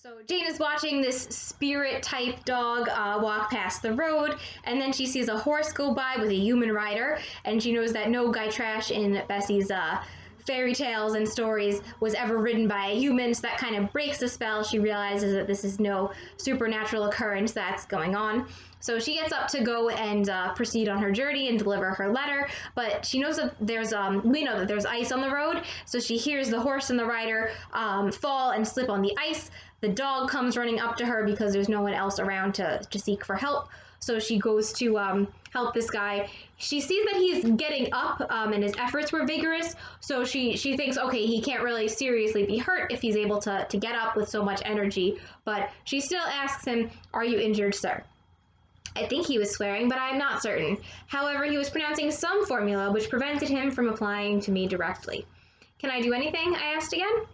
So Jane is watching this spirit-type dog walk past the road, and then she sees a horse go by with a human rider, and she knows that no guy trash in Bessie's fairy tales and stories was ever ridden by a human, so that kind of breaks the spell. She realizes that this is no supernatural occurrence that's going on. So she gets up to go and proceed on her journey and deliver her letter, but she knows that we know that there's ice on the road, so she hears the horse and the rider fall and slip on the ice. The dog comes running up to her because there's no one else around to seek for help. So she goes to help this guy. She sees that he's getting up and his efforts were vigorous. So she thinks, okay, he can't really seriously be hurt if he's able to get up with so much energy. But she still asks him, "Are you injured, sir?" I think he was swearing, but I am not certain. However, he was pronouncing some formula which prevented him from applying to me directly. "Can I do anything?" I asked again.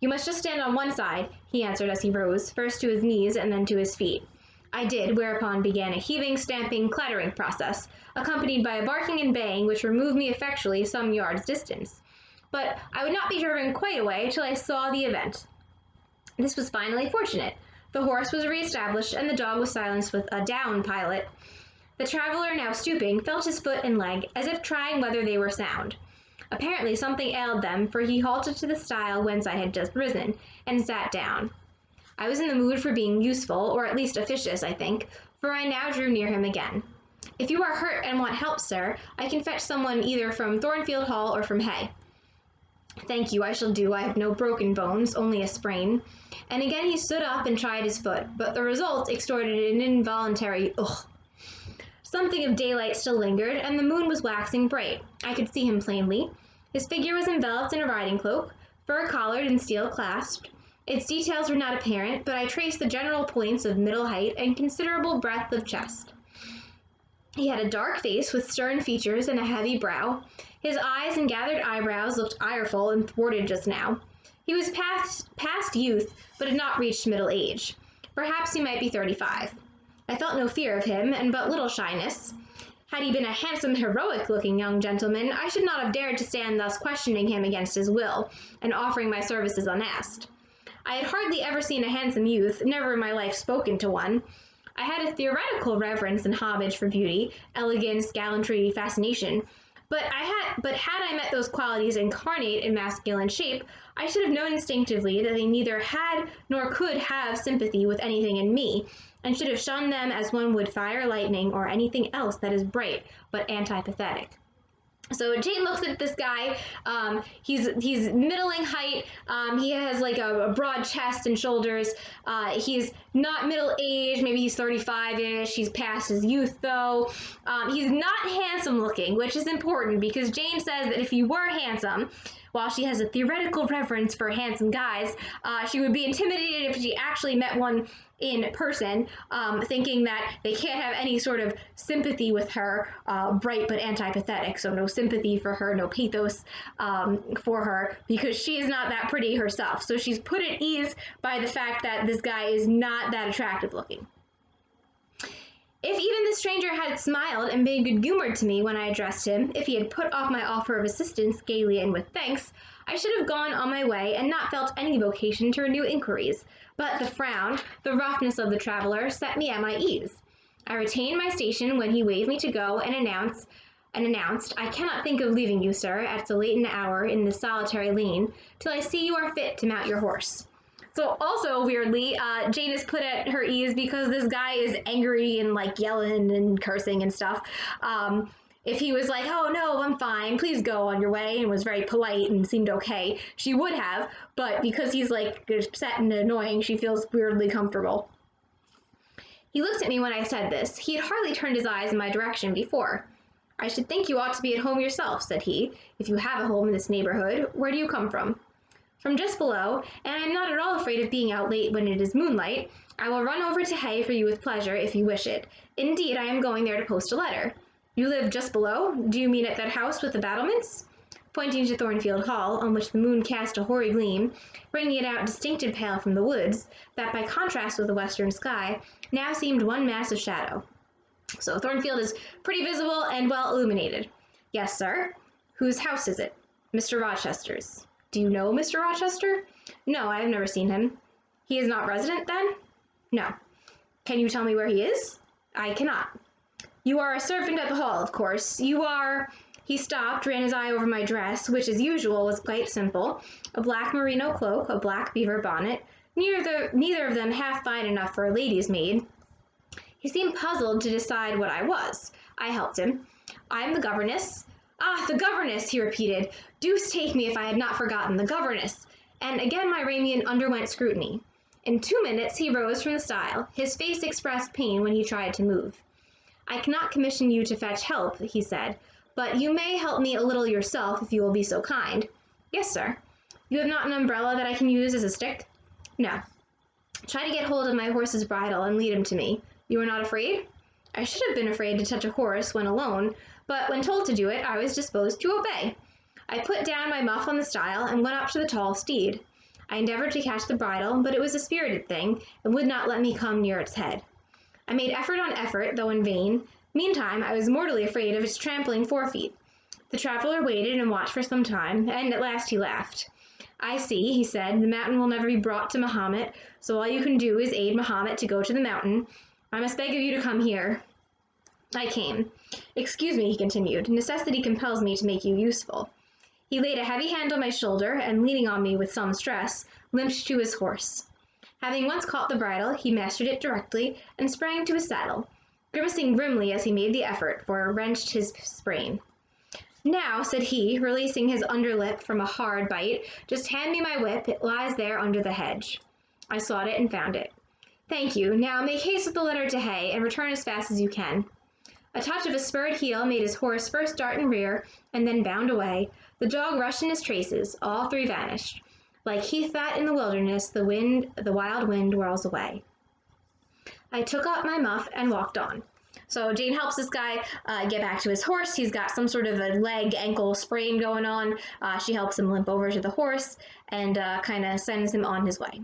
"You must just stand on one side," he answered as he rose, first to his knees and then to his feet. I did, whereupon began a heaving, stamping, clattering process, accompanied by a barking and baying which removed me effectually some yards' distance. But I would not be driven quite away till I saw the event. This was finally fortunate. The horse was re-established, and the dog was silenced with a down pilot. The traveler, now stooping, felt his foot and leg, as if trying whether they were sound. Apparently something ailed them, for he halted to the stile whence I had just risen, and sat down. I was in the mood for being useful, or at least officious, I think, for I now drew near him again. "If you are hurt and want help, sir, I can fetch someone either from Thornfield Hall or from Hay." "Thank you, I shall do. I have no broken bones, only a sprain." And again he stood up and tried his foot, but the result extorted an involuntary ugh. Something of daylight still lingered, and the moon was waxing bright. I could see him plainly. His figure was enveloped in a riding cloak, fur-collared and steel-clasped. Its details were not apparent, but I traced the general points of middle height and considerable breadth of chest. He had a dark face with stern features and a heavy brow. His eyes and gathered eyebrows looked ireful and thwarted just now. He was past youth, but had not reached middle age. Perhaps he might be 35. I felt no fear of him, and but little shyness. Had he been a handsome, heroic-looking young gentleman, I should not have dared to stand thus questioning him against his will, and offering my services unasked. I had hardly ever seen a handsome youth, never in my life spoken to one. I had a theoretical reverence and homage for beauty, elegance, gallantry, fascination, but had I met those qualities incarnate in masculine shape, I should have known instinctively that they neither had nor could have sympathy with anything in me, and should have shunned them as one would fire, lightning, or anything else that is bright but antipathetic. So Jane looks at this guy. He's middling height. He has like a broad chest and shoulders. He's not middle age. Maybe he's 35-ish. He's past his youth though. He's not handsome looking, which is important because Jane says that if he were handsome, while she has a theoretical reverence for handsome guys, she would be intimidated if she actually met one in person, thinking that they can't have any sort of sympathy with her, bright but antipathetic, so no sympathy for her, no pathos for her, because she is not that pretty herself. So she's put at ease by the fact that this guy is not that attractive looking. If even the stranger had smiled and been good-humored to me when I addressed him, if he had put off my offer of assistance gaily and with thanks, I should have gone on my way and not felt any vocation to renew inquiries. But the frown, the roughness of the traveler, set me at my ease. I retained my station when he waved me to go and announced, "I cannot think of leaving you, sir, at so late an hour in this solitary lane, till I see you are fit to mount your horse." So also, weirdly, Jane is put at her ease because this guy is angry and like yelling and cursing and stuff. If he was like, "Oh no, I'm fine, please go on your way," and was very polite and seemed okay, she would have, but because he's like upset and annoying, she feels weirdly comfortable. He looked at me when I said this. He had hardly turned his eyes in my direction before. "I should think you ought to be at home yourself," said he, "if you have a home in this neighborhood. Where do you come from?" "From just below, and I am not at all afraid of being out late when it is moonlight. I will run over to Hay for you with pleasure, if you wish it. Indeed, I am going there to post a letter." "You live just below? Do you mean at that house with the battlements?" Pointing to Thornfield Hall, on which the moon cast a hoary gleam, bringing it out distinct and pale from the woods, that by contrast with the western sky, now seemed one mass of shadow. So Thornfield is pretty visible and well illuminated. "Yes, sir." "Whose house is it?" "Mr. Rochester's." "Do you know Mr. Rochester?" "No, I have never seen him." He is not resident, then? No. Can you tell me where he is? I cannot. You are a servant at the hall, of course. You are... He stopped, ran his eye over my dress, which as usual was quite simple. A black merino cloak, a black beaver bonnet, neither of them half fine enough for a lady's maid. He seemed puzzled to decide what I was. I helped him. I am the governess. Ah, the governess, he repeated. Deuce take me if I had not forgotten the governess. And again my Ramian underwent scrutiny. In 2 minutes he rose from the stile. His face expressed pain when he tried to move. I cannot commission you to fetch help, he said, but you may help me a little yourself if you will be so kind. Yes, sir. You have not an umbrella that I can use as a stick? No. Try to get hold of my horse's bridle and lead him to me. You are not afraid? I should have been afraid to touch a horse when alone, but when told to do it, I was disposed to obey. I put down my muff on the stile and went up to the tall steed. I endeavored to catch the bridle, but it was a spirited thing and would not let me come near its head. I made effort on effort, though in vain. Meantime, I was mortally afraid of its trampling forefeet. The traveler waited and watched for some time, and at last he laughed. I see, he said, the mountain will never be brought to Mahomet, so all you can do is aid Mahomet to go to the mountain. I must beg of you to come here. I came. Excuse me, he continued. Necessity compels me to make you useful. He laid a heavy hand on my shoulder, and leaning on me with some stress, limped to his horse. Having once caught the bridle, he mastered it directly, and sprang to his saddle, grimacing grimly as he made the effort, for it wrenched his sprain. Now, said he, releasing his underlip from a hard bite, just hand me my whip, it lies there under the hedge. I sought it and found it. Thank you. Now make haste with the letter to Hay, and return as fast as you can. A touch of a spurred heel made his horse first dart and rear, and then bound away. The dog rushed in his traces. All three vanished. Like heath fat in the wilderness, the wild wind whirls away. I took up my muff and walked on. So Jane helps this guy get back to his horse. He's got some sort of a leg, ankle sprain going on. She helps him limp over to the horse and kind of sends him on his way.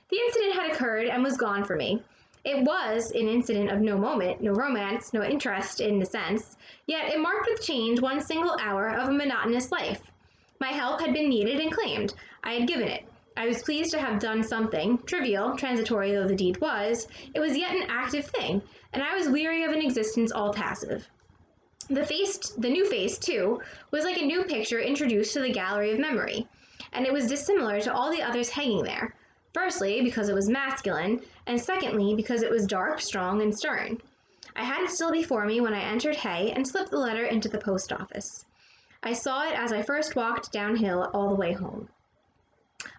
The incident had occurred and was gone for me. It was an incident of no moment, no romance, no interest in the sense, yet it marked with change one single hour of a monotonous life. My help had been needed and claimed. I had given it. I was pleased to have done something, trivial, transitory though the deed was. It was yet an active thing, and I was weary of an existence all passive. The new face, too, was like a new picture introduced to the gallery of memory, and it was dissimilar to all the others hanging there. Firstly, because it was masculine, and secondly, because it was dark, strong, and stern. I had it still before me when I entered Hay and slipped the letter into the post office. I saw it as I first walked downhill all the way home.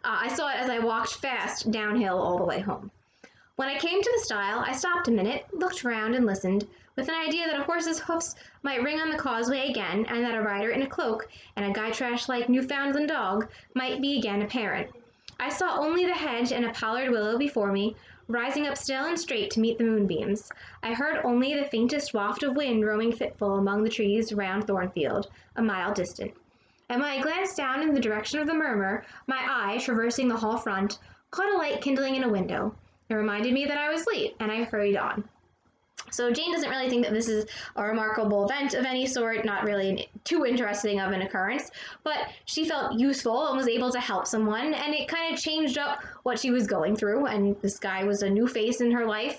I saw it as I walked fast downhill all the way home. When I came to the stile, I stopped a minute, looked round, and listened, with an idea that a horse's hoofs might ring on the causeway again, and that a rider in a cloak and a Gytrash-like Newfoundland dog might be again apparent. I saw only the hedge and a pollard willow before me, rising up still and straight to meet the moonbeams. I heard only the faintest waft of wind roaming fitful among the trees round Thornfield, a mile distant. And when I glanced down in the direction of the murmur, my eye, traversing the hall front, caught a light kindling in a window. It reminded me that I was late, and I hurried on. So Jane doesn't really think that this is a remarkable event of any sort, not really too interesting of an occurrence, but she felt useful and was able to help someone, and it kind of changed up what she was going through, and this guy was a new face in her life.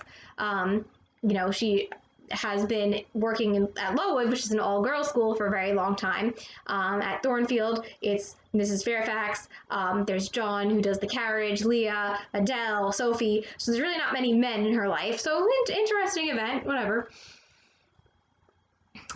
She has been working at Lowood, which is an all-girls school, for a very long time. At Thornfield, it's Mrs. Fairfax, there's John, who does the carriage, Leah, Adele, Sophie, so there's really not many men in her life, so interesting event, whatever.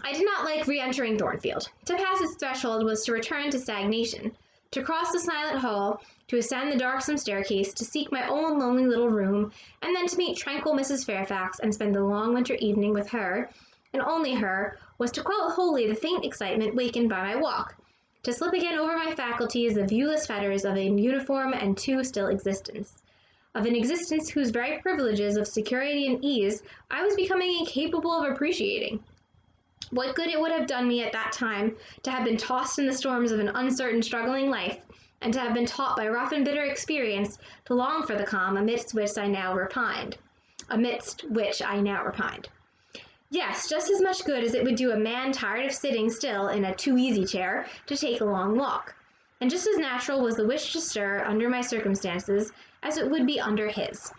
I did not like re-entering Thornfield. To pass its threshold was to return to stagnation, to cross the silent hall, to ascend the darksome staircase, to seek my own lonely little room, and then to meet tranquil Mrs. Fairfax and spend the long winter evening with her, and only her, was to quell wholly the faint excitement wakened by my walk, to slip again over my faculties the viewless fetters of an uniform and too still existence, of an existence whose very privileges of security and ease I was becoming incapable of appreciating. What good it would have done me at that time to have been tossed in the storms of an uncertain, struggling life, and to have been taught by rough and bitter experience to long for the calm amidst which I now repined. Yes, just as much good as it would do a man tired of sitting still in a too-easy chair to take a long walk. And just as natural was the wish to stir under my circumstances, as it would be under his.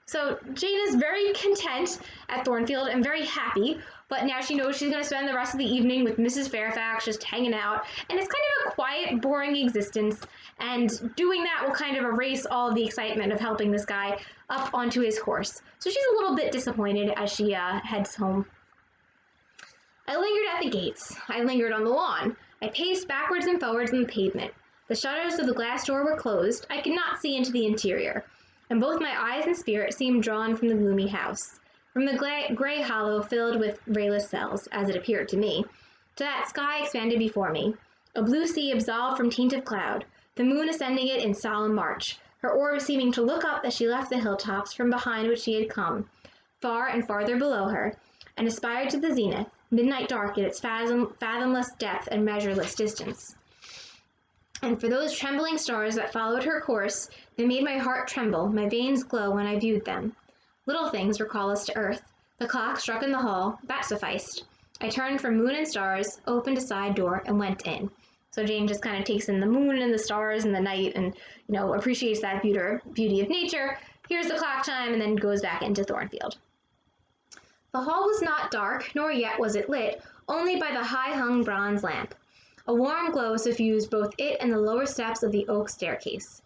So Jane is very content at Thornfield and very happy, but now she knows she's going to spend the rest of the evening with Mrs. Fairfax just hanging out, and it's kind of a quiet, boring existence, and doing that will kind of erase all of the excitement of helping this guy up onto his horse. So she's a little bit disappointed as she heads home. I lingered at the gates. I lingered on the lawn. I paced backwards and forwards on the pavement. The shutters of the glass door were closed. I could not see into the interior, and both my eyes and spirit seemed drawn from the gloomy house, from the gray hollow filled with rayless cells, as it appeared to me, to that sky expanded before me, a blue sea absolved from taint of cloud, the moon ascending it in solemn march, her orbs seeming to look up as she left the hilltops from behind which she had come, far and farther below her, and aspired to the zenith, midnight dark at its fathomless depth and measureless distance. And for those trembling stars that followed her course, they made my heart tremble, my veins glow when I viewed them. Little things recall us to earth. The clock struck in the hall. That sufficed. I turned from moon and stars, opened a side door, and went in. So Jane just kind of takes in the moon and the stars and the night and, appreciates that beauty of nature, hears the clock chime, and then goes back into Thornfield. The hall was not dark, nor yet was it lit, only by the high-hung bronze lamp. A warm glow suffused both it and the lower steps of the oak staircase.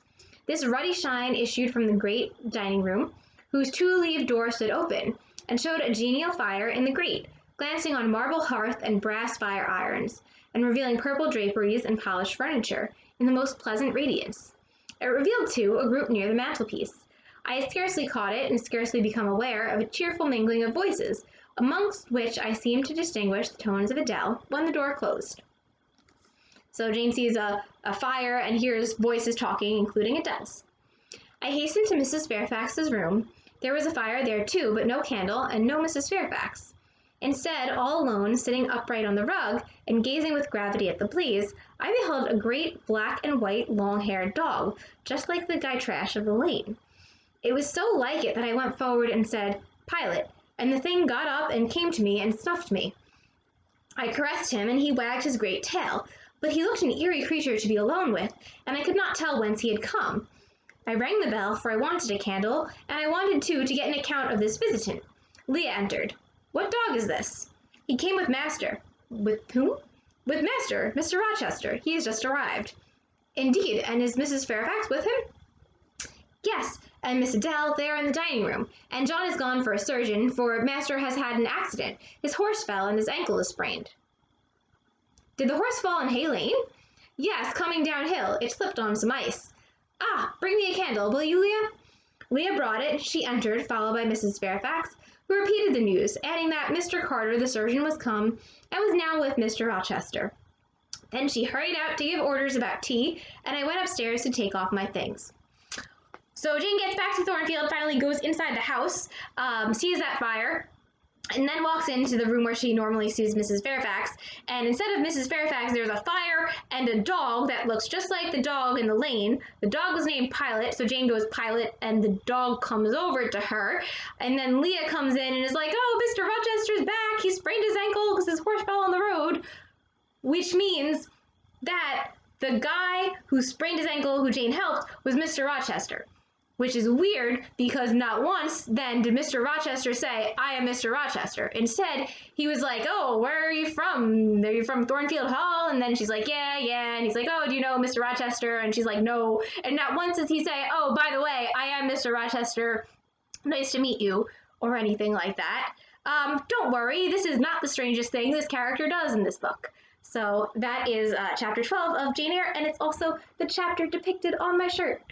This ruddy shine issued from the great dining room, whose two-leaved door stood open, and showed a genial fire in the grate, glancing on marble hearth and brass fire irons, and revealing purple draperies and polished furniture in the most pleasant radiance. It revealed, too, a group near the mantelpiece. I had scarcely caught it and scarcely become aware of a cheerful mingling of voices, amongst which I seemed to distinguish the tones of Adele when the door closed. So Jane sees a fire and hears voices talking, including Adele's. I hastened to Mrs. Fairfax's room. There was a fire there too, but no candle, and no Mrs. Fairfax. Instead, all alone, sitting upright on the rug, and gazing with gravity at the blaze, I beheld a great black and white long-haired dog, just like the guy trash of the lane. It was so like it that I went forward and said, "Pilot," and the thing got up and came to me and snuffed me. I caressed him, and he wagged his great tail, but he looked an eerie creature to be alone with, and I could not tell whence he had come. I rang the bell, for I wanted a candle, and I wanted, too, to get an account of this visitant. Leah entered. "What dog is this?" "He came with master." "With whom?" "With master, Mr. Rochester. He has just arrived." "Indeed, and is Mrs. Fairfax with him?" "Yes, and Miss Adele, they are in the dining room, and John is gone for a surgeon, for master has had an accident. His horse fell, and his ankle is sprained." "Did the horse fall in Hay Lane?" "Yes, coming downhill. It slipped on some ice." "Ah, bring me a candle, will you, Leah?" Leah brought it. She entered, followed by Mrs. Fairfax, who repeated the news, adding that Mr. Carter, the surgeon, was come, and was now with Mr. Rochester. Then she hurried out to give orders about tea, and I went upstairs to take off my things. So Jane gets back to Thornfield, finally goes inside the house, sees that fire, and then walks into the room where she normally sees Mrs. Fairfax, and instead of Mrs. Fairfax, there's a fire and a dog that looks just like the dog in the lane. The dog was named Pilot, so Jane goes Pilot, and the dog comes over to her, and then Leah comes in and is like, "Oh, Mr. Rochester's back, he sprained his ankle because his horse fell on the road," which means that the guy who sprained his ankle, who Jane helped, was Mr. Rochester. Which is weird because not once then did Mr. Rochester say, "I am Mr. Rochester." Instead, he was like, "Oh, where are you from? Are you from Thornfield Hall?" And then she's like, yeah. And he's like, "Oh, do you know Mr. Rochester?" And she's like, "No." And not once does he say, "Oh, by the way, I am Mr. Rochester. Nice to meet you," or anything like that. Don't worry, this is not the strangest thing this character does in this book. So that is chapter 12 of Jane Eyre, and it's also the chapter depicted on my shirt.